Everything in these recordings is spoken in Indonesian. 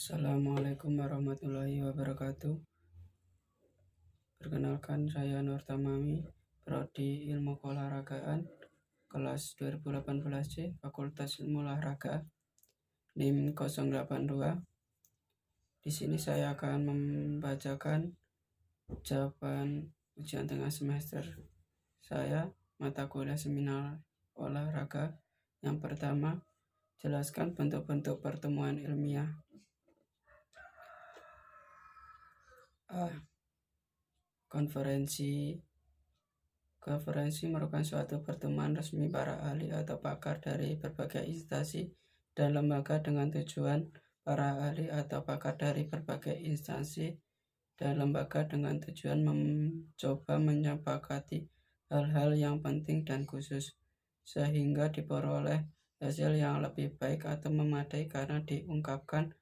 Assalamualaikum warahmatullahi wabarakatuh. Perkenalkan, saya Nur Tamami, Prodi Ilmu Keolahragaan, kelas 2018C, Fakultas Ilmu Olahraga, NIM 082. Di sini saya akan membacakan jawaban ujian tengah semester saya, mata kuliah seminar olahraga. Yang pertama, jelaskan bentuk-bentuk pertemuan ilmiah. Konferensi merupakan suatu pertemuan resmi para ahli atau pakar dari berbagai instansi dan lembaga dengan tujuan para ahli atau pakar dari berbagai instansi dan lembaga dengan tujuan mencoba menyepakati hal-hal yang penting dan khusus sehingga diperoleh hasil yang lebih baik atau memadai karena diungkapkan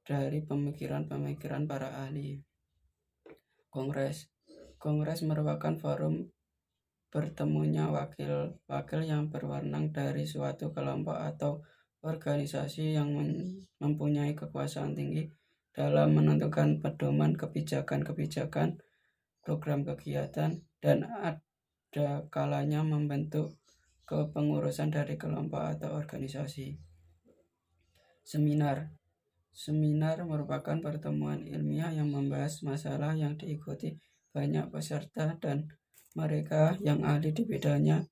dari pemikiran-pemikiran para ahli. Kongres merupakan forum bertemunya wakil-wakil yang berwenang dari suatu kelompok atau organisasi yang mempunyai kekuasaan tinggi dalam menentukan pedoman kebijakan-kebijakan, program kegiatan, dan ada kalanya membentuk kepengurusan dari kelompok atau organisasi. Seminar merupakan pertemuan ilmiah yang membahas masalah yang diikuti banyak peserta dan mereka yang ahli di bidangnya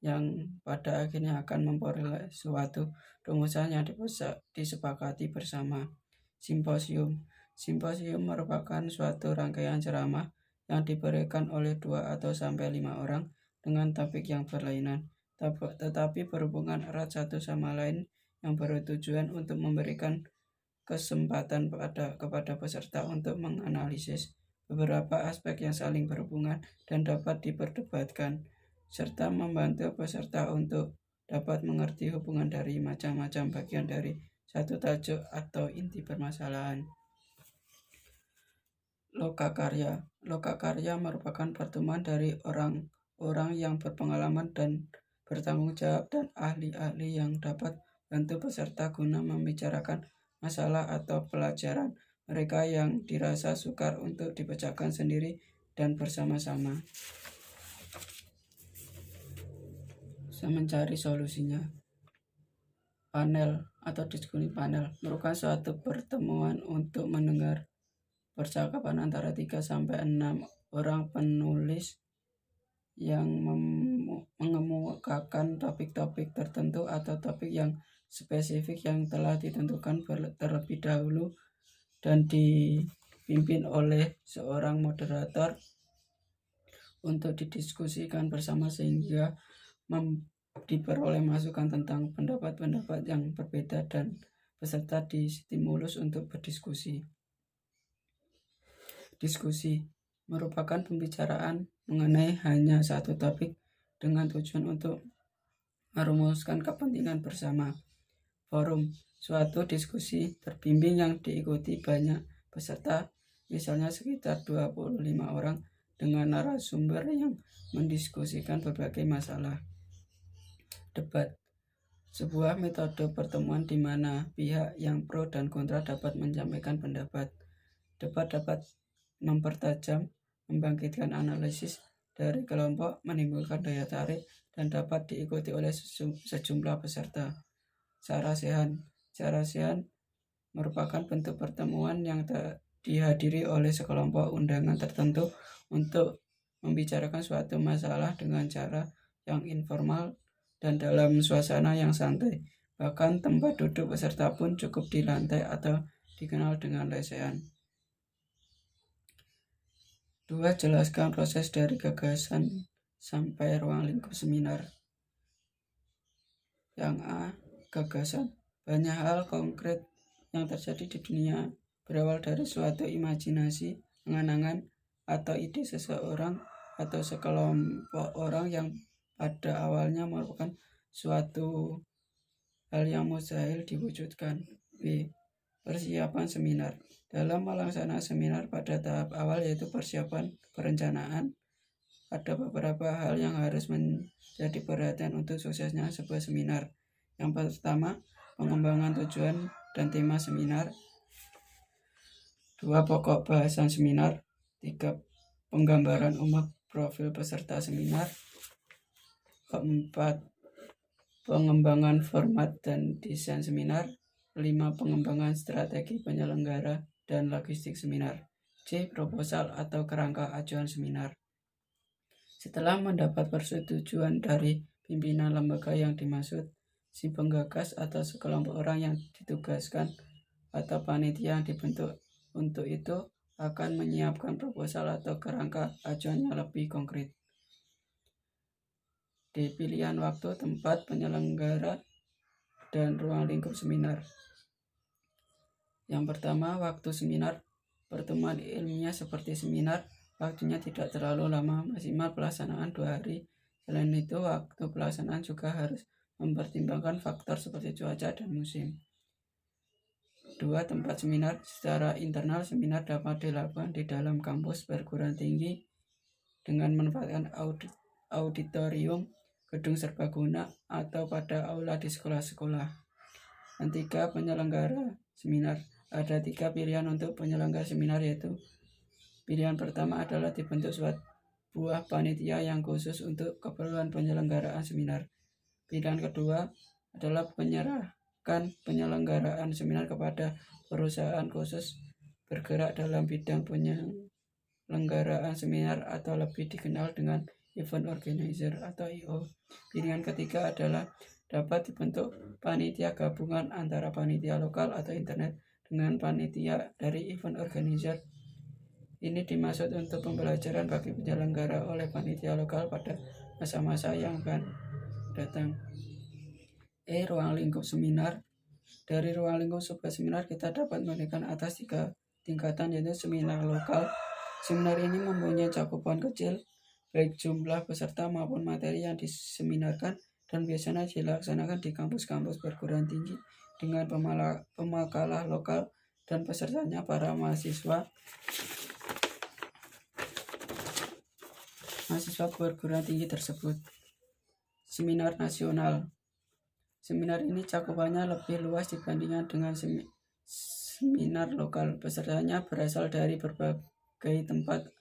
yang pada akhirnya akan memperoleh suatu rumusan yang disepakati bersama. Simposium merupakan suatu rangkaian ceramah yang diberikan oleh 2 atau sampai 5 orang dengan topik yang berlainan tetapi berhubungan erat satu sama lain yang bertujuan untuk memberikan kesempatan kepada peserta untuk menganalisis beberapa aspek yang saling berhubungan dan dapat diperdebatkan, serta membantu peserta untuk dapat mengerti hubungan dari macam-macam bagian dari satu tajuk atau inti permasalahan. Lokakarya merupakan pertemuan dari orang-orang yang berpengalaman dan bertanggung jawab dan ahli-ahli yang dapat bantu peserta guna membicarakan masalah atau pelajaran mereka yang dirasa sukar untuk dipecahkan sendiri dan bersama-sama. Saya mencari solusinya. Panel atau diskusi panel merupakan suatu pertemuan untuk mendengar percakapan antara 3 sampai 6 orang penulis yang mengemukakan topik-topik tertentu atau topik yang spesifik yang telah ditentukan terlebih dahulu dan dipimpin oleh seorang moderator untuk didiskusikan bersama sehingga diperoleh masukan tentang pendapat-pendapat yang berbeda dan peserta distimulus untuk berdiskusi. Diskusi merupakan pembicaraan mengenai hanya satu topik dengan tujuan untuk merumuskan kepentingan bersama. Forum, suatu diskusi terbimbing yang diikuti banyak peserta, misalnya sekitar 25 orang dengan narasumber yang mendiskusikan berbagai masalah. Debat, sebuah metode pertemuan di mana pihak yang pro dan kontra dapat menyampaikan pendapat. Debat dapat mempertajam, membangkitkan analisis dari kelompok, menimbulkan daya tarik, dan dapat diikuti oleh sejumlah peserta. Sarasehan merupakan bentuk pertemuan yang dihadiri oleh sekelompok undangan tertentu untuk membicarakan suatu masalah dengan cara yang informal dan dalam suasana yang santai. Bahkan tempat duduk peserta pun cukup di lantai atau dikenal dengan lesehan. 2. Jelaskan proses dari gagasan sampai ruang lingkup seminar. Yang A. Gagasan. Banyak hal konkret yang terjadi di dunia berawal dari suatu imajinasi, angan-angan, atau ide seseorang atau sekelompok orang yang pada awalnya merupakan suatu hal yang mustahil diwujudkan. B. Persiapan seminar. Dalam melaksanakan seminar pada tahap awal yaitu persiapan perencanaan, ada beberapa hal yang harus menjadi perhatian untuk suksesnya sebuah seminar. Yang pertama, pengembangan tujuan dan tema seminar. 2. Pokok bahasan seminar. 3. Penggambaran umum profil peserta seminar. 4. Pengembangan format dan desain seminar. 5. Pengembangan strategi penyelenggara dan logistik seminar. C. Proposal atau kerangka acuan seminar. Setelah mendapat persetujuan dari pimpinan lembaga yang dimaksud, si penggagas atau sekelompok orang yang ditugaskan atau panitia yang dibentuk untuk itu akan menyiapkan proposal atau kerangka acuan yang lebih konkret. D. Pilihan waktu, tempat, penyelenggara, dan ruang lingkup seminar. Yang pertama, waktu seminar. Pertemuan ilmiah seperti seminar, waktunya tidak terlalu lama, maksimal pelaksanaan 2 hari. Selain itu, waktu pelaksanaan juga harus mempertimbangkan faktor seperti cuaca dan musim. 2. Tempat seminar. Secara internal, seminar dapat dilakukan di dalam kampus perguruan tinggi dengan memanfaatkan auditorium, gedung serbaguna, atau pada aula di sekolah-sekolah. Dan 3. Penyelenggara seminar. Ada 3 pilihan untuk penyelenggara seminar, yaitu pilihan pertama adalah dibentuk sebuah panitia yang khusus untuk keperluan penyelenggaraan seminar. Pilihan kedua adalah menyerahkan penyelenggaraan seminar kepada perusahaan khusus bergerak dalam bidang penyelenggaraan seminar atau lebih dikenal dengan event organizer atau EO. Pilihan ketiga adalah dapat dibentuk panitia gabungan antara panitia lokal atau internet dengan panitia dari event organizer. Ini dimaksud untuk pembelajaran bagi penyelenggara oleh panitia lokal pada masa-masa yang akan datang. E. Ruang lingkup seminar. Dari ruang lingkup sebuah seminar kita dapat melihat atas 3 tingkatan, yaitu seminar lokal. Seminar ini mempunyai cakupan kecil baik jumlah peserta maupun materi yang diseminarkan dan biasanya dilaksanakan di kampus-kampus perguruan tinggi dengan pemakalah lokal dan pesertanya para mahasiswa perguruan tinggi tersebut. Seminar nasional. Seminar ini cakupannya lebih luas dibandingkan dengan seminar lokal. Pesertanya berasal dari berbagai tempat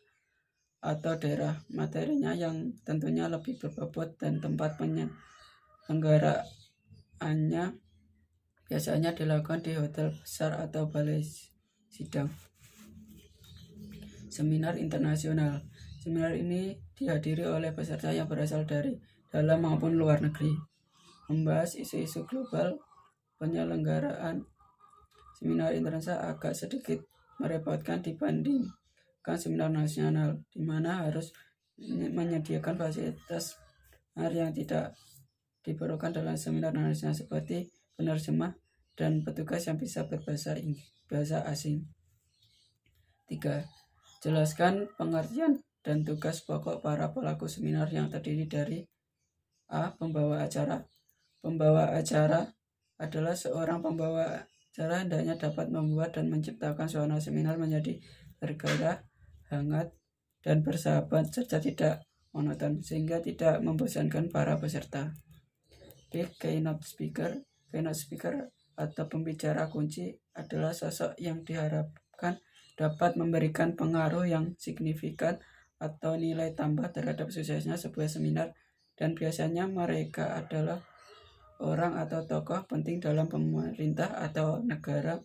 atau daerah. Materinya yang tentunya lebih berbobot dan tempat penyelenggaraannya biasanya dilakukan di hotel besar atau balai sidang. Seminar internasional. Seminar ini dihadiri oleh peserta yang berasal dari dalam maupun luar negeri. Membahas isu-isu global. Penyelenggaraan seminar internasional agak sedikit merepotkan dibandingkan seminar nasional, di mana harus menyediakan fasilitas yang tidak diperlukan dalam seminar nasional seperti penerjemah dan petugas yang bisa berbahasa asing. 3. Jelaskan pengertian dan tugas pokok para pelaku seminar yang terdiri dari A. Pembawa acara. Pembawa acara adalah seorang pembawa acara hendaknya dapat membuat dan menciptakan suasana seminar menjadi bergairah, hangat, dan bersahabat serta tidak monoton sehingga tidak membosankan para peserta. B. Keynote speaker. Keynote speaker atau pembicara kunci adalah sosok yang diharapkan dapat memberikan pengaruh yang signifikan atau nilai tambah terhadap suksesnya sebuah seminar, dan biasanya mereka adalah orang atau tokoh penting dalam pemerintah atau negara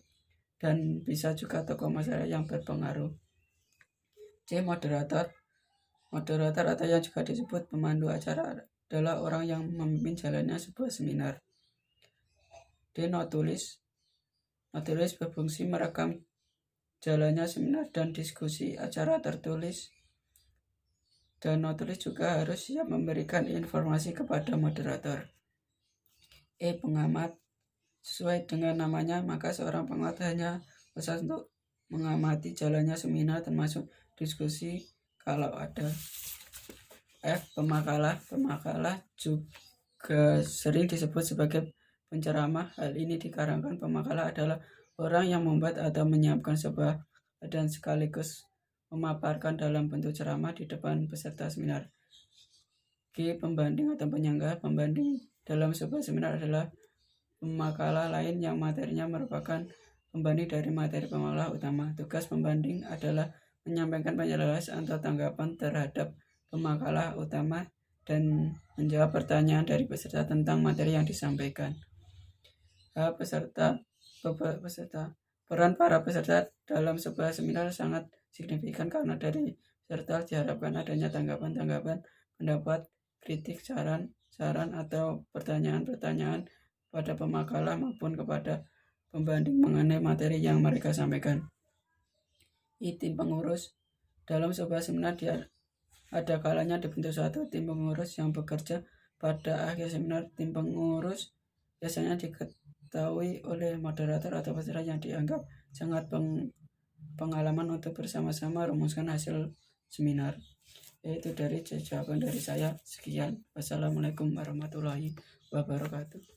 dan bisa juga tokoh masyarakat yang berpengaruh. C. Moderator. Moderator atau yang juga disebut pemandu acara adalah orang yang memimpin jalannya sebuah seminar. D. Notulis. Notulis berfungsi merekam jalannya seminar dan diskusi acara tertulis, dan notulis juga harus siap memberikan informasi kepada moderator. E. Pengamat. Sesuai dengan namanya, maka seorang pengamat hanya berusaha untuk mengamati jalannya seminar termasuk diskusi kalau ada. F. Pemakalah. Pemakalah juga sering disebut sebagai penceramah. Hal ini dikarenakan pemakalah adalah orang yang membuat atau menyiapkan sebuah dan sekaligus memaparkan dalam bentuk ceramah di depan peserta seminar. G. Pembanding atau penyangga. Pembanding dalam sebuah seminar adalah pemakalah lain yang materinya merupakan pembanding dari materi pemakalah utama. Tugas pembanding adalah menyampaikan penjelasan atau tanggapan terhadap pemakalah utama dan menjawab pertanyaan dari peserta tentang materi yang disampaikan. Peserta. Peran para peserta dalam sebuah seminar sangat signifikan karena dari peserta diharapkan adanya tanggapan-tanggapan, pendapat, kritik, saran atau pertanyaan-pertanyaan pada pemakalah maupun kepada pembanding mengenai materi yang mereka sampaikan. Tim pengurus. Dalam sebuah seminar ada kalanya dibentuk suatu tim pengurus yang bekerja. Pada akhir seminar, tim pengurus biasanya diketahui oleh moderator atau peserta yang dianggap sangat pengalaman untuk bersama-sama rumuskan hasil seminar. Itu dari jawaban dari saya. Sekian. Wassalamualaikum warahmatullahi wabarakatuh.